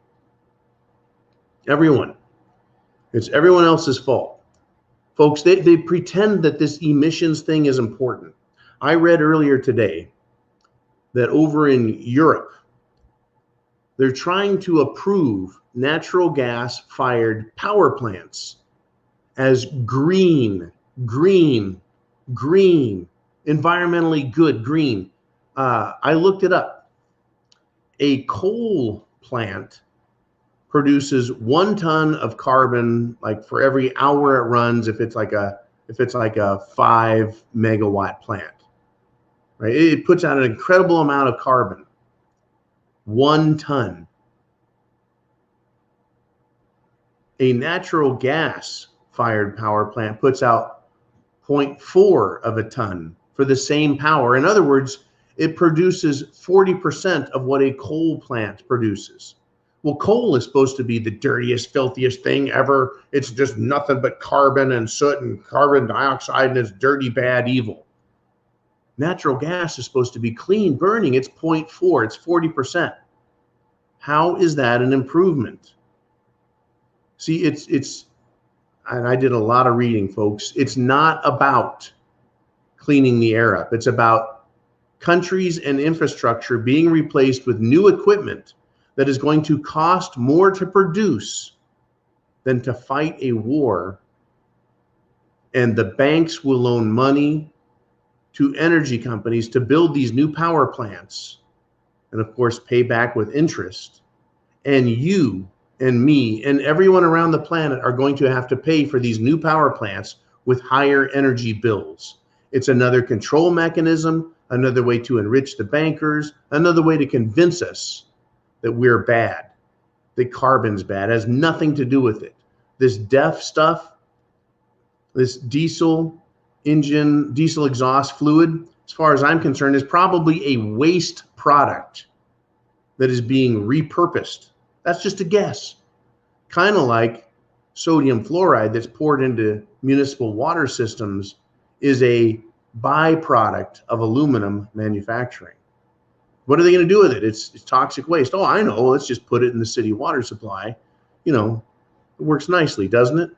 Everyone. It's everyone else's fault. Folks, they pretend that this emissions thing is important. I read earlier today that over in Europe, they're trying to approve natural gas fired power plants as green, environmentally good, green. I looked it up. A coal plant produces 1 ton of carbon, like for every hour it runs, if it's like a 5 megawatt plant. Right? It puts out an incredible amount of carbon. 1 ton. A natural gas fired power plant puts out 0.4 of a ton for the same power. In other words, it produces 40% of what a coal plant produces. Well, coal is supposed to be the dirtiest, filthiest thing ever. It's just nothing but carbon and soot and carbon dioxide, and it's dirty, bad, evil. Natural gas is supposed to be clean burning. It's 0.4, it's 40%. How is that an improvement? See, it's, and I did a lot of reading, folks. It's not about cleaning the air up. It's about countries and infrastructure being replaced with new equipment that is going to cost more to produce than to fight a war. And the banks will loan money to energy companies to build these new power plants, and of course pay back with interest. And you and me and everyone around the planet are going to have to pay for these new power plants with higher energy bills. It's another control mechanism, another way to enrich the bankers, another way to convince us that we're bad, that carbon's bad. It has nothing to do with it. This DEF stuff, this diesel engine, diesel exhaust fluid, as far as I'm concerned, is probably a waste product that is being repurposed. That's just a guess. Kind of like sodium fluoride that's poured into municipal water systems is a byproduct of aluminum manufacturing. What are they going to do with it? It's toxic waste. Oh, I know. Let's just put it in the city water supply. You know, it works nicely, doesn't it?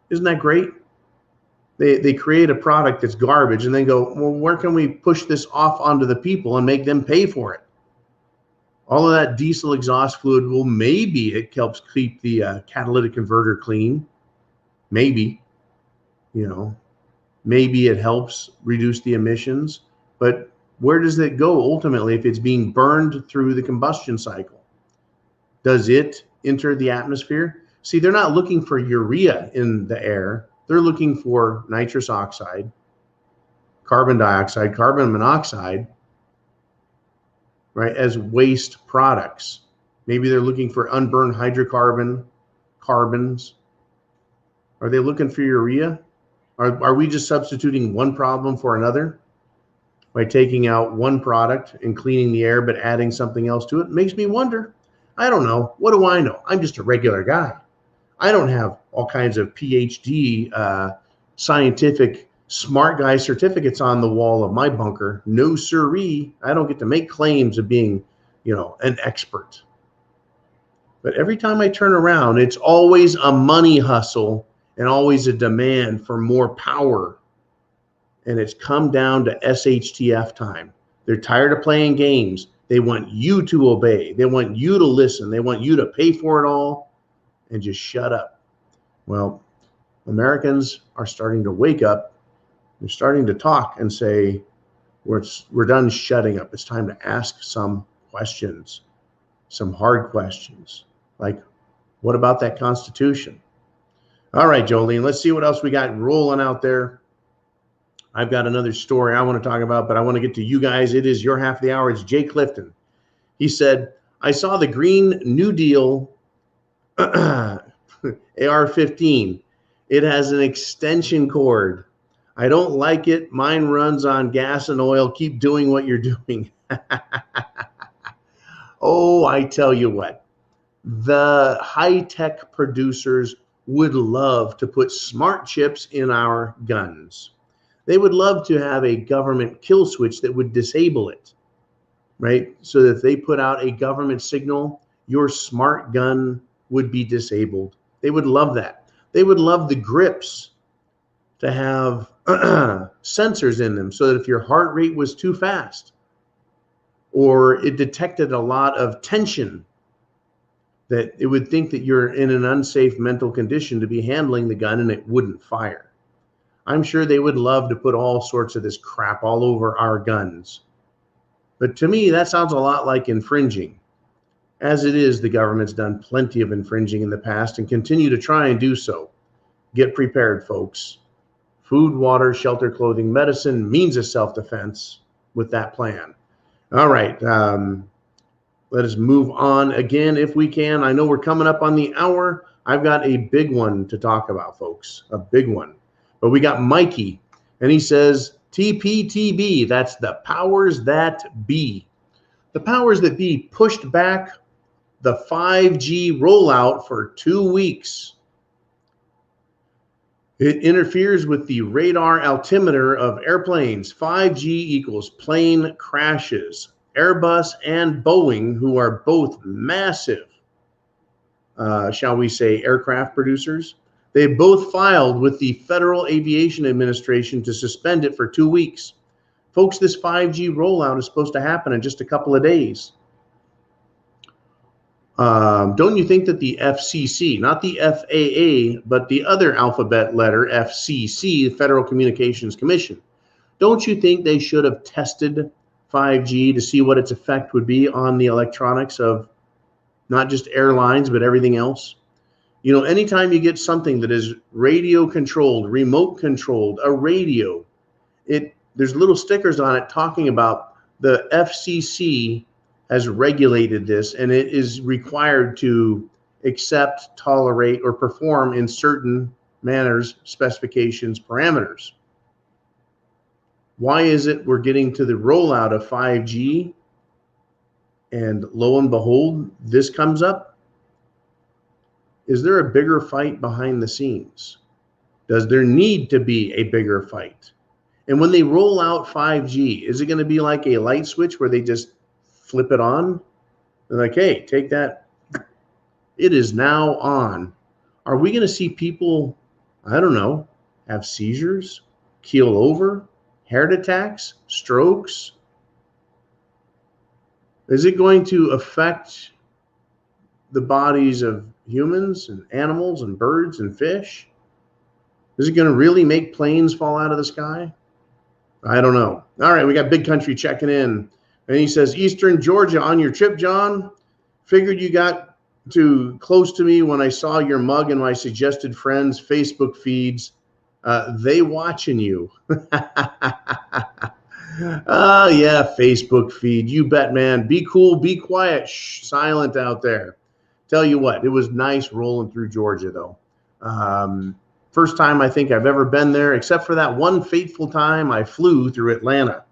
Isn't that great? They create a product that's garbage and then go, well, where can we push this off onto the people and make them pay for it? All of that diesel exhaust fluid, well, maybe it helps keep the catalytic converter clean. Maybe, you know, maybe it helps reduce the emissions. But where does it go ultimately if it's being burned through the combustion cycle? Does it enter the atmosphere? See, they're not looking for urea in the air. They're looking for nitrous oxide, carbon dioxide, carbon monoxide, right, as waste products. Maybe they're looking for unburned hydrocarbon, carbons. Are they looking for urea? Are we just substituting one problem for another by taking out one product and cleaning the air but adding something else to it? Makes me wonder. I don't know. What do I know? I'm just a regular guy. I don't have all kinds of PhD scientific smart guy certificates on the wall of my bunker. No siree. I don't get to make claims of being, you know, an expert. But every time I turn around, it's always a money hustle and always a demand for more power. And it's come down to SHTF time. They're tired of playing games. They want you to obey. They want you to listen. They want you to pay for it all and just shut up. Well, Americans are starting to wake up. They're starting to talk and say, we're done shutting up. It's time to ask some questions, some hard questions. Like, what about that Constitution? All right, Jolene, let's see what else we got rolling out there. I've got another story I want to talk about, but I want to get to you guys. It is your half of the hour. It's Jay Clifton. He said, I saw the Green New Deal AR-15. It has an extension cord. I don't like it. Mine runs on gas and oil. Keep doing what you're doing. Oh, I tell you what. The high-tech producers would love to put smart chips in our guns. They would love to have a government kill switch that would disable it, right? So that if they put out a government signal, your smart gun would be disabled. They would love that. They would love the grips to have sensors in them so that if your heart rate was too fast or it detected a lot of tension, that it would think that you're in an unsafe mental condition to be handling the gun and it wouldn't fire. I'm sure they would love to put all sorts of this crap all over our guns. But to me, that sounds a lot like infringing. As it is, the government's done plenty of infringing in the past and continue to try and do so. Get prepared, folks. Food, water, shelter, clothing, medicine, means of self-defense with that plan. All right. Let us move on again if we can. I know we're coming up on the hour. I've got a big one to talk about, folks, a big one. But we got Mikey, and he says, TPTB, that's the powers that be. The powers that be pushed back the 5G rollout for 2 weeks. It interferes with the radar altimeter of airplanes. 5G equals plane crashes. Airbus and Boeing, who are both massive, shall we say, aircraft producers, they both filed with the Federal Aviation Administration to suspend it for 2 weeks. Folks, this 5G rollout is supposed to happen in just a couple of days. Don't you think that the FCC, not the FAA, but the other alphabet letter, FCC, the Federal Communications Commission, don't you think they should have tested 5G to see what its effect would be on the electronics of not just airlines, but everything else? You know, anytime you get something that is radio controlled, remote controlled, a radio, there's little stickers on it talking about the FCC has regulated this, and it is required to accept, tolerate, or perform in certain manners, specifications, parameters. Why is it we're getting to the rollout of 5G, and lo and behold, this comes up? Is there a bigger fight behind the scenes? Does there need to be a bigger fight? And when they roll out 5G, is it going to be like a light switch where they just flip it on? They're like, hey, take that. It is now on. Are we going to see people, I don't know, have seizures, keel over, heart attacks, strokes? Is it going to affect the bodies of humans and animals and birds and fish? Is it going to really make planes fall out of the sky? I don't know. All right, we got Big Country checking in. And he says, Eastern Georgia on your trip, John. Figured you got too close to me when I saw your mug in my suggested friends' Facebook feeds. They watching you. Oh, yeah, Facebook feed. You bet, man. Be cool, be quiet. Shh, silent out there. Tell you what, it was nice rolling through Georgia, though. First time I think I've ever been there, except for that one fateful time I flew through Atlanta.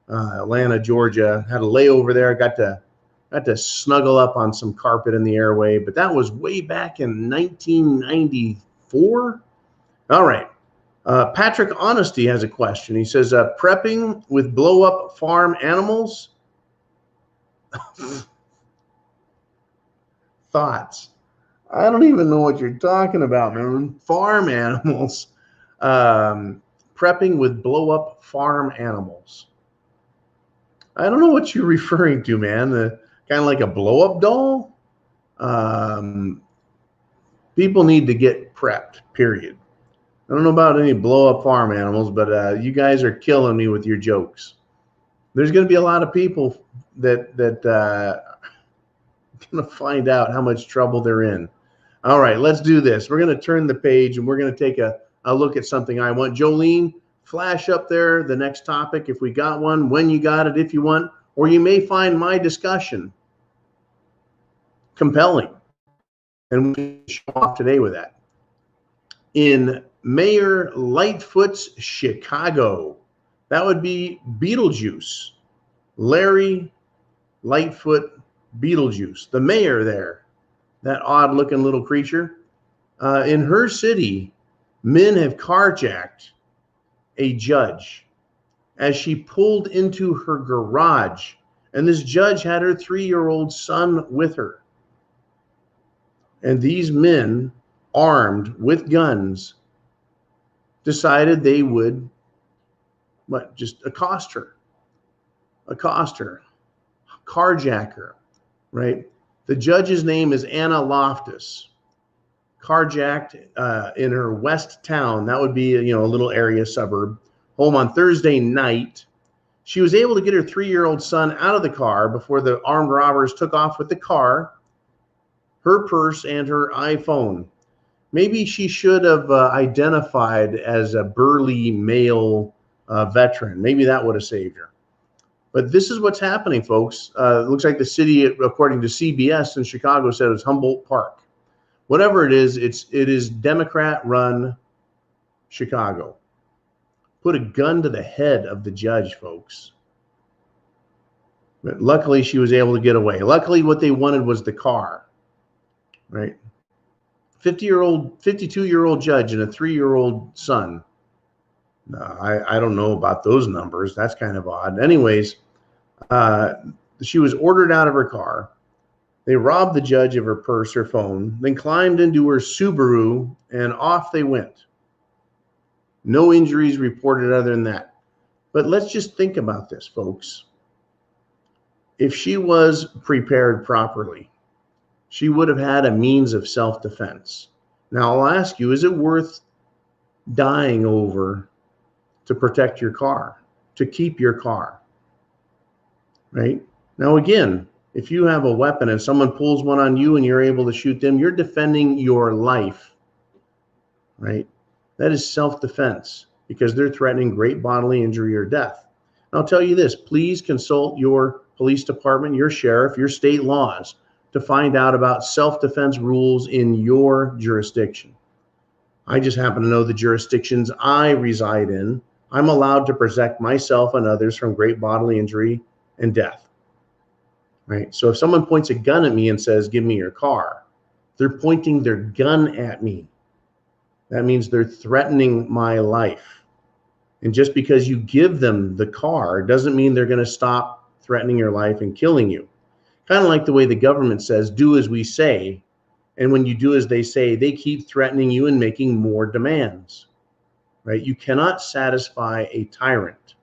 Atlanta, Georgia. Had a layover there. Got to snuggle up on some carpet in the airway, but that was way back in 1994. All right. Patrick Honesty has a question. He says, prepping with blow-up farm animals? Thoughts? I don't even know what you're talking about, man. Farm animals. Prepping with blow-up farm animals. I don't know what you're referring to, man. Kind of like a blow-up doll? People need to get prepped, period. I don't know about any blow-up farm animals, but you guys are killing me with your jokes. There's going to be a lot of people that going to find out how much trouble they're in. All right, let's do this. We're going to turn the page, and we're going to take a look at something I want. Jolene, flash up there the next topic if we got one, when you got it, if you want, or you may find my discussion compelling. And we can show off today with that. In Mayor Lightfoot's Chicago, that would be Beetlejuice. Larry Lightfoot Beetlejuice, the mayor there, that odd-looking little creature. In her city, men have carjacked a judge as she pulled into her garage, and this judge had her 3-year-old son with her. And these men, armed with guns, decided they would, just accost her, carjack her, right? The judge's name is Anna Loftus. Carjacked in her west town. That would be, a little area suburb. Home on Thursday night. She was able to get her 3-year-old son out of the car before the armed robbers took off with the car, her purse, and her iPhone. Maybe she should have identified as a burly male veteran. Maybe that would have saved her. But this is what's happening, folks. It looks like the city, according to CBS in Chicago, said it was Humboldt Park. Whatever it is Democrat-run Chicago. Put a gun to the head of the judge, folks. But luckily, she was able to get away. Luckily, what they wanted was the car, right? 52-year-old judge and a 3-year-old son. I don't know about those numbers. That's kind of odd. Anyways, she was ordered out of her car. They robbed the judge of her purse, her phone, then climbed into her Subaru, and off they went. No injuries reported other than that. But let's just think about this, folks. If she was prepared properly, she would have had a means of self-defense. Now, I'll ask you, is it worth dying over to protect your car, to keep your car? Right? Now, again, if you have a weapon and someone pulls one on you and you're able to shoot them, you're defending your life, right? That is self-defense because they're threatening great bodily injury or death. And I'll tell you this, please consult your police department, your sheriff, your state laws to find out about self-defense rules in your jurisdiction. I just happen to know the jurisdictions I reside in. I'm allowed to protect myself and others from great bodily injury and death. Right? So if someone points a gun at me and says, give me your car, they're pointing their gun at me. That means they're threatening my life. And just because you give them the car doesn't mean they're going to stop threatening your life and killing you. Kind of like the way the government says, do as we say. And when you do as they say, they keep threatening you and making more demands. Right? You cannot satisfy a tyrant.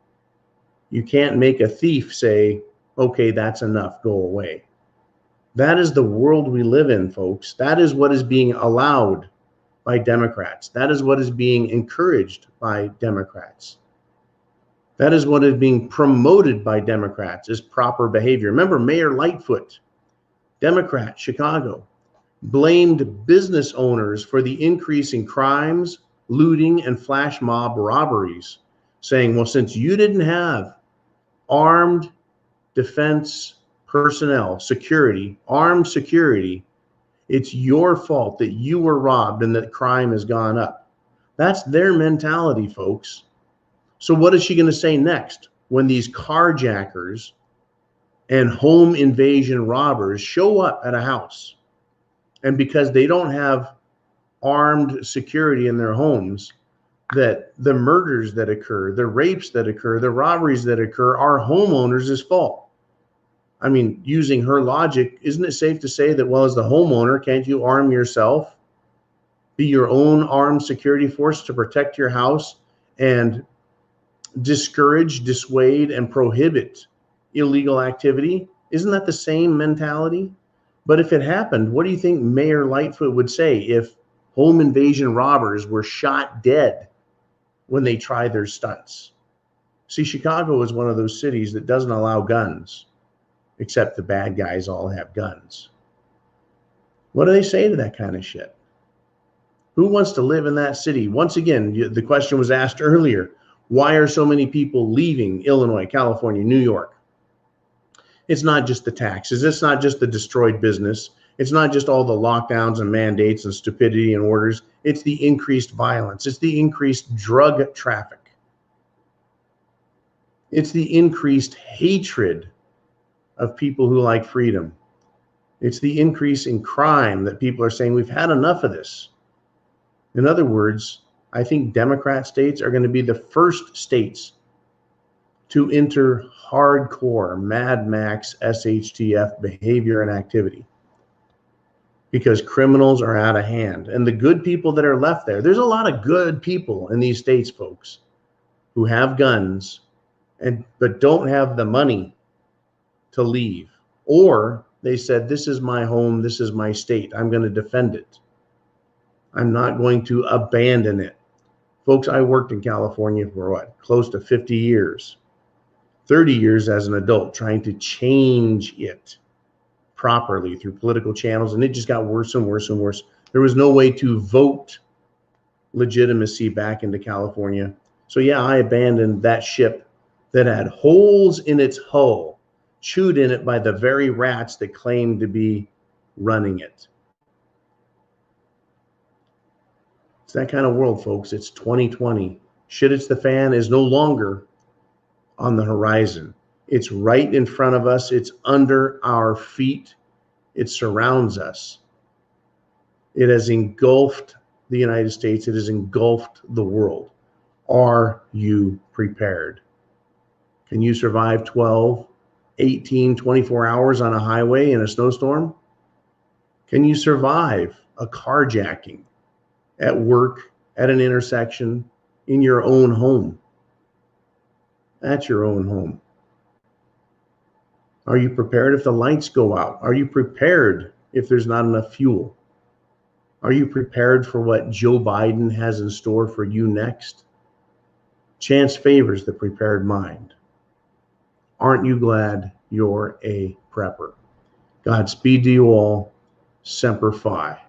You can't make a thief say, okay, that's enough, go away. That is the world we live in, folks. That is what is being allowed by Democrats. That is what is being encouraged by Democrats. That is what is being promoted by Democrats, is proper behavior. Remember, Mayor Lightfoot, Democrat, Chicago, blamed business owners for the increase in crimes, looting, and flash mob robberies, saying, well, since you didn't have armed defense personnel, security, armed security, it's your fault that you were robbed and that crime has gone up. That's their mentality, folks. So what is she going to say next when these carjackers and home invasion robbers show up at a house? And because they don't have armed security in their homes, that the murders that occur, the rapes that occur, the robberies that occur are homeowners' fault. I mean, using her logic, isn't it safe to say that, well, as the homeowner, can't you arm yourself? Be your own armed security force to protect your house and discourage, dissuade, and prohibit illegal activity? Isn't that the same mentality? But if it happened, what do you think Mayor Lightfoot would say if home invasion robbers were shot dead when they try their stunts? See, Chicago is one of those cities that doesn't allow guns, except the bad guys all have guns. What do they say to that kind of shit? Who wants to live in that city? Once again, the question was asked earlier, why are so many people leaving Illinois, California, New York? It's not just the taxes. It's not just the destroyed business. It's not just all the lockdowns and mandates and stupidity and orders. It's the increased violence. It's the increased drug traffic. It's the increased hatred of people who like freedom. It's the increase in crime that people are saying, we've had enough of this. In other words, I think Democrat states are going to be the first states to enter hardcore Mad Max SHTF behavior and activity because criminals are out of hand. And the good people that are left there, there's a lot of good people in these states, folks, who have guns but don't have the money to leave. Or they said, this is my home, this is my state, I'm going to defend it. I'm not going to abandon it. Folks, I worked in California for what? Close to 50 years. 30 years as an adult trying to change it properly through political channels, and it just got worse and worse and worse. There was no way to vote legitimacy back into California. So yeah, I abandoned that ship that had holes in its hull, chewed in it by the very rats that claimed to be running it. It's that kind of world, folks. It's 2020. Shit hits the fan is no longer on the horizon. It's right in front of us. It's under our feet. It surrounds us. It has engulfed the United States. It has engulfed the world. Are you prepared? Can you survive 12, 18, 24 hours on a highway in a snowstorm? Can you survive a carjacking at work, at an intersection, in your own home? At your own home. Are you prepared if the lights go out? Are you prepared if there's not enough fuel? Are you prepared for what Joe Biden has in store for you next? Chance favors the prepared mind. Aren't you glad you're a prepper? Godspeed to you all. Semper Fi.